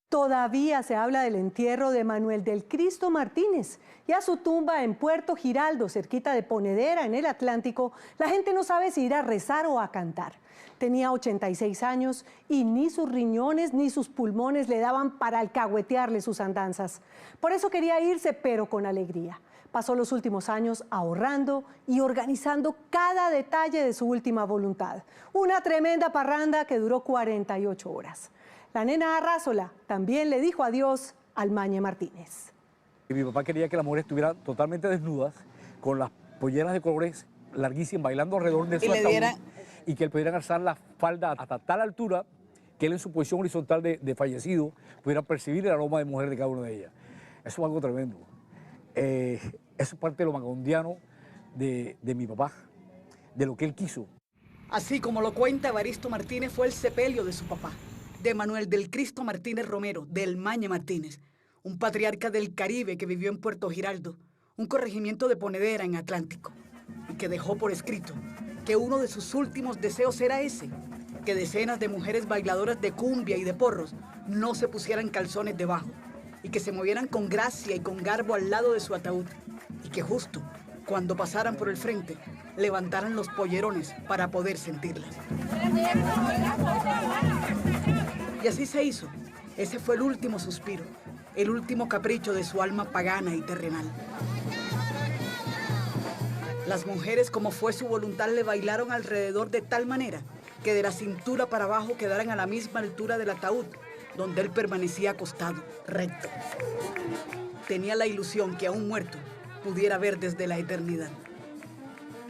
Todavía se habla del entierro de Manuel del Cristo Martínez y a su tumba en Puerto Giraldo, cerquita de Ponedera, en el Atlántico, la gente no sabe si ir a rezar o a cantar. Tenía 86 años y ni sus riñones ni sus pulmones le daban para alcahuetearle sus andanzas. Por eso quería irse, pero con alegría. Pasó los últimos años ahorrando y organizando cada detalle de su última voluntad. Una tremenda parranda que duró 48 horas. La nena Arrázola también le dijo adiós al Mañe Martínez. Mi papá quería que las mujeres estuvieran totalmente desnudas, con las polleras de colores larguísimas, bailando alrededor de su ataúd, y que él pudiera alzar la falda hasta tal altura que él en su posición horizontal de fallecido pudiera percibir el aroma de mujer de cada una de ellas. Eso es algo tremendo. Eso es parte de lo magondiano de mi papá, de lo que él quiso. Así como lo cuenta Evaristo Martínez, fue el sepelio de su papá, de Manuel del Cristo Martínez Romero, del Mañe Martínez, un patriarca del Caribe que vivió en Puerto Giraldo, un corregimiento de Ponedera en Atlántico, y que dejó por escrito que uno de sus últimos deseos era ese, que decenas de mujeres bailadoras de cumbia y de porros no se pusieran calzones debajo, y que se movieran con gracia y con garbo al lado de su ataúd, y que justo cuando pasaran por el frente, levantaran los pollerones para poder sentirlas. Y así se hizo. Ese fue el último suspiro, el último capricho de su alma pagana y terrenal. Las mujeres, como fue su voluntad, le bailaron alrededor de tal manera que de la cintura para abajo quedaran a la misma altura del ataúd, donde él permanecía acostado, recto. Tenía la ilusión que aún muerto pudiera ver desde la eternidad.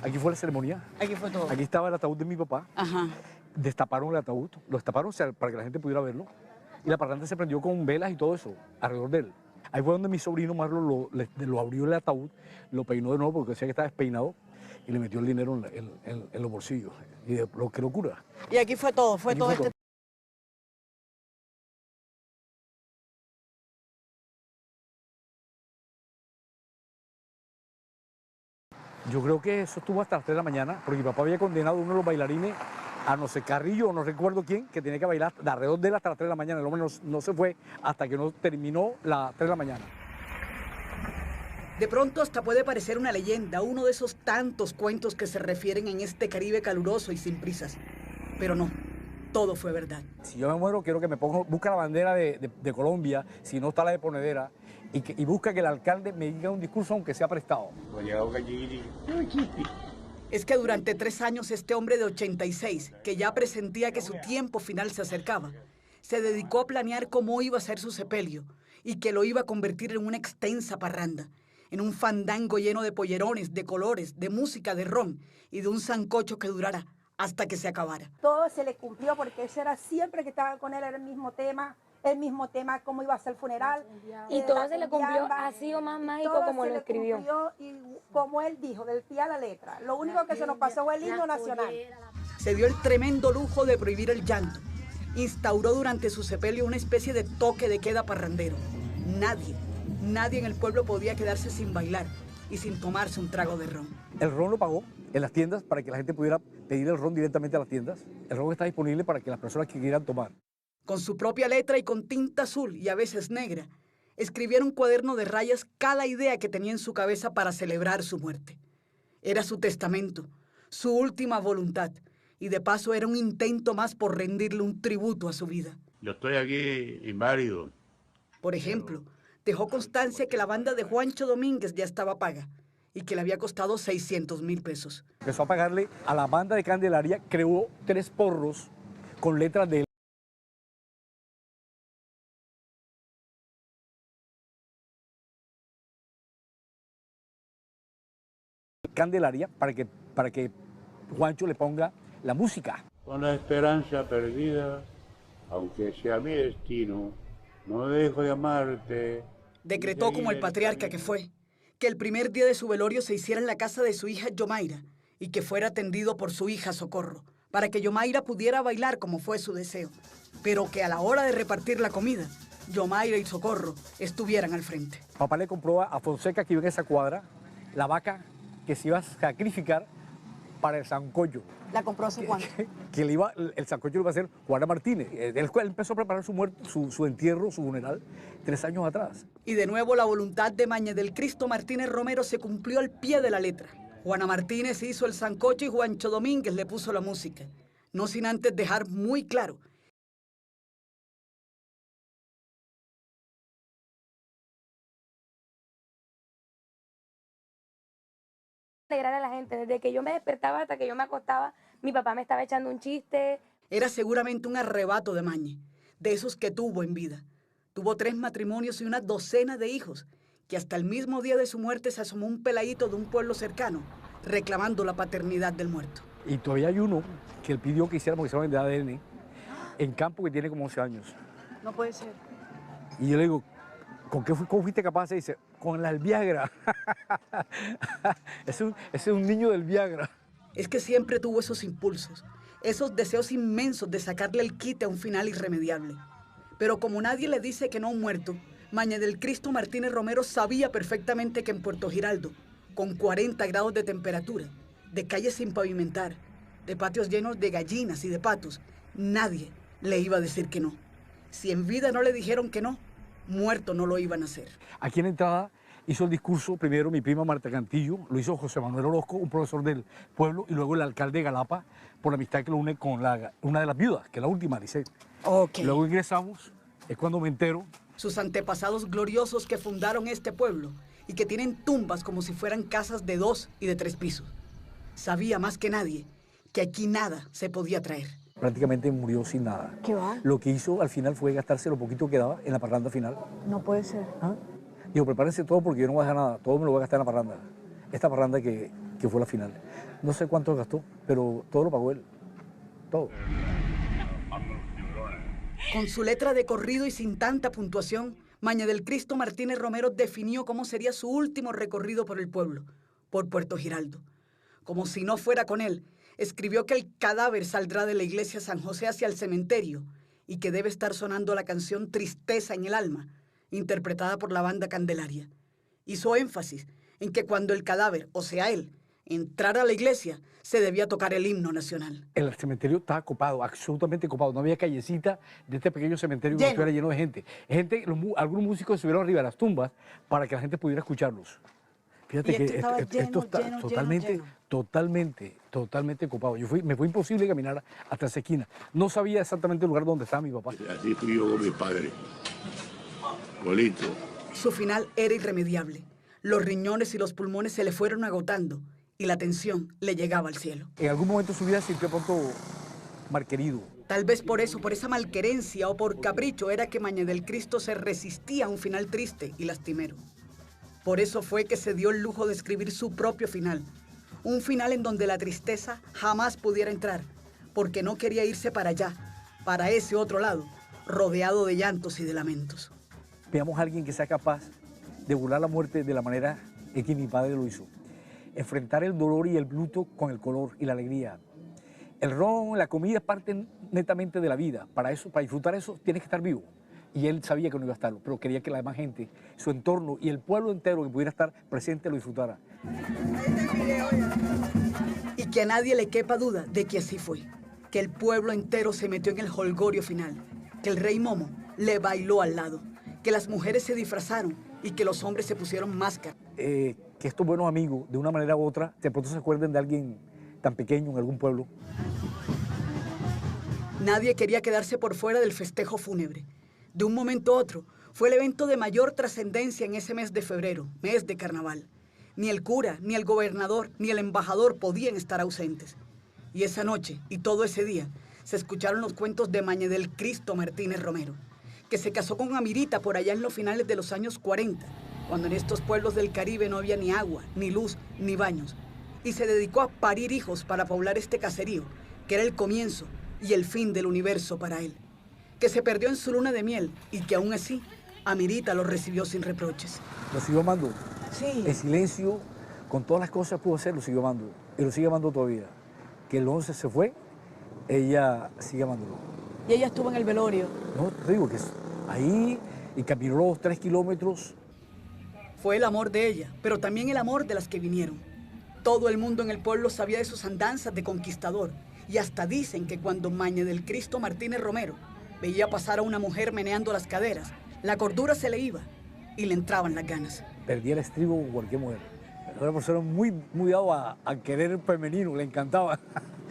Aquí fue la ceremonia. Aquí fue todo. Aquí estaba el ataúd de mi papá. Ajá. Destaparon el ataúd, lo destaparon para que la gente pudiera verlo. Y la parranda se prendió con velas y todo eso, alrededor de él. Ahí fue donde mi sobrino Marlon lo abrió el ataúd, lo peinó de nuevo porque decía que estaba despeinado y le metió el dinero en los bolsillos. Y qué locura. Y aquí fue todo, fue todo este... Yo creo que eso estuvo hasta las 3 de la mañana, porque mi papá había condenado a uno de los bailarines a no sé Carrillo, no recuerdo quién, que tenía que bailar de alrededor de él hasta las 3 de la mañana. El hombre no se fue hasta que no terminó las 3 de la mañana. De pronto hasta puede parecer una leyenda, uno de esos tantos cuentos que se refieren en este Caribe caluroso y sin prisas. Pero no, todo fue verdad. Si yo me muero, quiero que me busca la bandera de Colombia, si no está la de Ponedera, y busca que el alcalde me diga un discurso aunque sea prestado. Es que durante 3 años este hombre de 86, que ya presentía que su tiempo final se acercaba, se dedicó a planear cómo iba a ser su sepelio y que lo iba a convertir en una extensa parranda, en un fandango lleno de pollerones, de colores, de música, de ron y de un sancocho que durara hasta que se acabara. Todo se le cumplió porque ese era siempre que estaba con él, era el mismo tema, cómo iba a ser el funeral. Y todo se le cumplió así o más mágico como lo escribió. Y como él dijo, del pie a la letra. Lo único que se nos pasó fue el himno nacional. Se dio el tremendo lujo de prohibir el llanto. Instauró durante su sepelio una especie de toque de queda parrandero. Nadie en el pueblo podía quedarse sin bailar y sin tomarse un trago de ron. El ron lo pagó en las tiendas para que la gente pudiera pedir el ron directamente a las tiendas. El ron está disponible para que las personas que quieran tomar. Con su propia letra y con tinta azul y a veces negra, escribió en un cuaderno de rayas cada idea que tenía en su cabeza para celebrar su muerte. Era su testamento, su última voluntad, y de paso era un intento más por rendirle un tributo a su vida. Yo estoy aquí inválido. Por ejemplo, dejó constancia que la banda de Juancho Domínguez ya estaba paga y que le había costado 600,000 pesos. Empezó a pagarle a la banda de Candelaria, creó 3 porros con letras de él. Candelaria para que Juancho le ponga la música. Con la esperanza perdida, aunque sea mi destino, no dejo de amarte. Decretó como el patriarca que fue, que el primer día de su velorio se hiciera en la casa de su hija Yomaira y que fuera atendido por su hija Socorro, para que Yomaira pudiera bailar como fue su deseo, pero que a la hora de repartir la comida, Yomaira y Socorro estuvieran al frente. Papá le compró a Fonseca, que vive en esa cuadra, la vaca que se iba a sacrificar para el sancocho. ¿La compró hace cuánto? El sancocho lo iba a hacer Juana Martínez. Él empezó a preparar su muerte, su entierro, su funeral, 3 años atrás. Y de nuevo la voluntad de Mañez del Cristo Martínez Romero se cumplió al pie de la letra. Juana Martínez hizo el sancocho y Juancho Domínguez le puso la música. No sin antes dejar muy claro alegrar a la gente. Desde que yo me despertaba hasta que yo me acostaba, mi papá me estaba echando un chiste. era seguramente un arrebato de Mañez, de esos que tuvo en vida. Tuvo 3 matrimonios y una docena de hijos, que hasta el mismo día de su muerte se asomó un peladito de un pueblo cercano, reclamando la paternidad del muerto. Y todavía hay uno que él pidió que hiciéramos examen de ADN en campo que tiene como 11 años. No puede ser. Y yo le digo, ¿cómo fuiste capaz? Y dice, con el Viagra. ese es un niño del Viagra. Es que siempre tuvo esos impulsos, esos deseos inmensos de sacarle el quite a un final irremediable. Pero como nadie le dice que no a un muerto, Mañez del Cristo Martínez Romero sabía perfectamente que en Puerto Giraldo, con 40 grados de temperatura, de calles sin pavimentar, de patios llenos de gallinas y de patos, nadie le iba a decir que no. Si en vida no le dijeron que no, muerto no lo iban a hacer. Aquí en la entrada hizo el discurso primero mi prima Marta Cantillo, lo hizo José Manuel Orozco, un profesor del pueblo, y luego el alcalde de Galapa, por la amistad que lo une con una de las viudas, que es la última, Lisette. Okay. Luego ingresamos, es cuando me entero. Sus antepasados gloriosos que fundaron este pueblo y que tienen tumbas como si fueran casas de 2 y de 3 pisos. Sabía más que nadie que aquí nada se podía traer. Prácticamente murió sin nada. ¿Qué va? Lo que hizo al final fue gastarse lo poquito que daba en la parranda final. No puede ser. ¿Ah? Dijo, prepárense todo porque yo no voy a dejar nada, todo me lo voy a gastar en la parranda. Esta parranda que fue la final. No sé cuánto gastó, pero todo lo pagó él. Todo. Con su letra de corrido y sin tanta puntuación, Mañez del Cristo Martínez Romero definió cómo sería su último recorrido por el pueblo, por Puerto Giraldo. Como si no fuera con él, escribió que el cadáver saldrá de la iglesia San José hacia el cementerio y que debe estar sonando la canción Tristeza en el alma, interpretada por la banda Candelaria. Hizo énfasis en que cuando el cadáver, o sea él, entrara a la iglesia, se debía tocar el himno nacional. El cementerio estaba copado, absolutamente copado. No había callecita de este pequeño cementerio que no estuviera lleno de gente. Algunos músicos subieron arriba de las tumbas para que la gente pudiera escucharlos. Fíjate que esto está totalmente copado. Me fue imposible caminar hasta esa esquina. No sabía exactamente el lugar donde estaba mi papá. Así fui yo con mi padre, Polito. Su final era irremediable. Los riñones y los pulmones se le fueron agotando y la tensión le llegaba al cielo. En algún momento de su vida sintió pronto malquerido. Tal vez por eso, por esa malquerencia o por capricho, era que Mañez del Cristo se resistía a un final triste y lastimero. Por eso fue que se dio el lujo de escribir su propio final. Un final en donde la tristeza jamás pudiera entrar, porque no quería irse para allá, para ese otro lado, rodeado de llantos y de lamentos. Veamos a alguien que sea capaz de burlar la muerte de la manera en que mi padre lo hizo. Enfrentar el dolor y el luto con el color y la alegría. El ron, la comida es parte netamente de la vida. Para disfrutar eso, tienes que estar vivo. Y él sabía que no iba a estarlo, pero quería que la demás gente, su entorno y el pueblo entero que pudiera estar presente lo disfrutara. Y que a nadie le quepa duda de que así fue. Que el pueblo entero se metió en el jolgorio final. Que el rey Momo le bailó al lado. Que las mujeres se disfrazaron y que los hombres se pusieron máscara. Que estos buenos amigos, de una manera u otra, de pronto se acuerden de alguien tan pequeño en algún pueblo. Nadie quería quedarse por fuera del festejo fúnebre. De un momento a otro, fue el evento de mayor trascendencia en ese mes de febrero, mes de carnaval. Ni el cura, ni el gobernador, ni el embajador podían estar ausentes. Y esa noche, y todo ese día, se escucharon los cuentos de Mañez del Cristo Martínez Romero, que se casó con Amirita por allá en los finales de los años 40, cuando en estos pueblos del Caribe no había ni agua, ni luz, ni baños, y se dedicó a parir hijos para poblar este caserío, que era el comienzo y el fin del universo para él, que se perdió en su luna de miel y que aún así Amirita lo recibió sin reproches. Lo siguió amando. Sí. En silencio, con todas las cosas que pudo hacer, lo siguió amando. Y lo sigue amando todavía. Que el 11 se fue, ella sigue amándolo. Y ella estuvo en el velorio. No, te digo que ahí, y caminó los 3 kilómetros. Fue el amor de ella, pero también el amor de las que vinieron. Todo el mundo en el pueblo sabía de sus andanzas de conquistador y hasta dicen que cuando Maña del Cristo Martínez Romero veía pasar a una mujer meneando las caderas, la cordura se le iba y le entraban las ganas. Perdía el estribo con cualquier mujer. Era una persona muy dado a querer el femenino, le encantaba.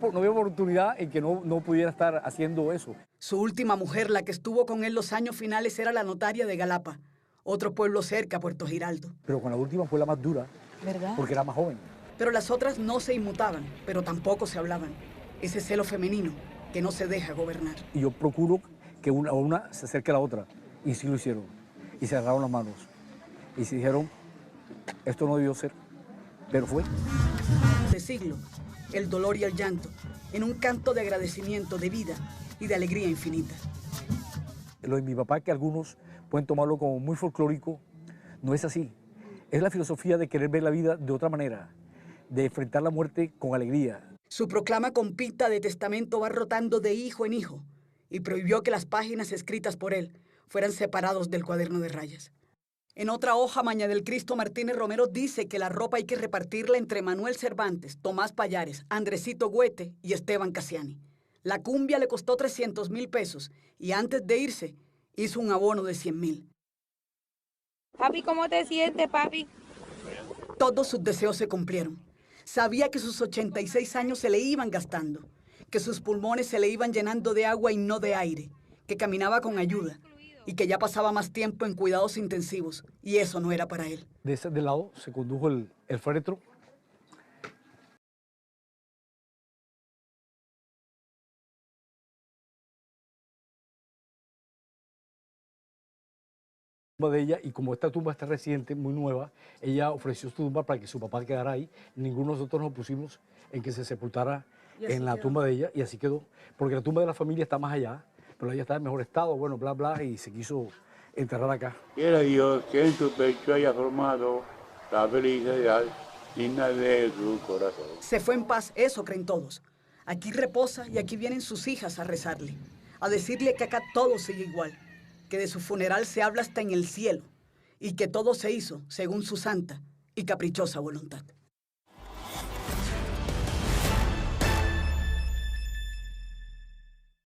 No había oportunidad en que no pudiera estar haciendo eso. Su última mujer, la que estuvo con él los años finales, era la notaria de Galapa, otro pueblo cerca a Puerto Giraldo. Pero con la última fue la más dura, ¿Verdad? porque era más joven. Pero las otras no se inmutaban, pero tampoco se hablaban. Ese celo femenino que no se deja gobernar. Y yo procuro que una se acerque a la otra. Y sí lo hicieron. Y se agarraron las manos. Y se dijeron, esto no debió ser, pero fue. De siglo, el dolor y el llanto, en un canto de agradecimiento, de vida y de alegría infinita. Lo de mi papá, que algunos pueden tomarlo como muy folclórico, no es así. Es la filosofía de querer ver la vida de otra manera, de enfrentar la muerte con alegría. Su proclama con pita de testamento va rotando de hijo en hijo y prohibió que las páginas escritas por él fueran separados del cuaderno de rayas. En otra hoja, Maña del Cristo Martínez Romero dice que la ropa hay que repartirla entre Manuel Cervantes, Tomás Pallares, Andresito Güete y Esteban Casiani. La cumbia le costó 300,000 pesos y antes de irse hizo un abono de 100,000. Papi, ¿cómo te sientes, papi? Todos sus deseos se cumplieron. Sabía que sus 86 años se le iban gastando, que sus pulmones se le iban llenando de agua y no de aire, que caminaba con ayuda y que ya pasaba más tiempo en cuidados intensivos, y eso no era para él. De ese lado se condujo el féretro. De ella, y como esta tumba está reciente, muy nueva, ella ofreció su tumba para que su papá quedara ahí. Ninguno de nosotros nos pusimos en que se sepultara en la tumba de ella, y así quedó, porque la tumba de la familia está más allá, pero ella está en mejor estado, bueno, bla, bla, y se quiso enterrar acá. Quiera Dios que en su pecho haya formado la felicidad digna de su corazón. Se fue en paz, eso creen todos. Aquí reposa y aquí vienen sus hijas a rezarle, a decirle que acá todo sigue igual, que de su funeral se habla hasta en el cielo y que todo se hizo según su santa y caprichosa voluntad.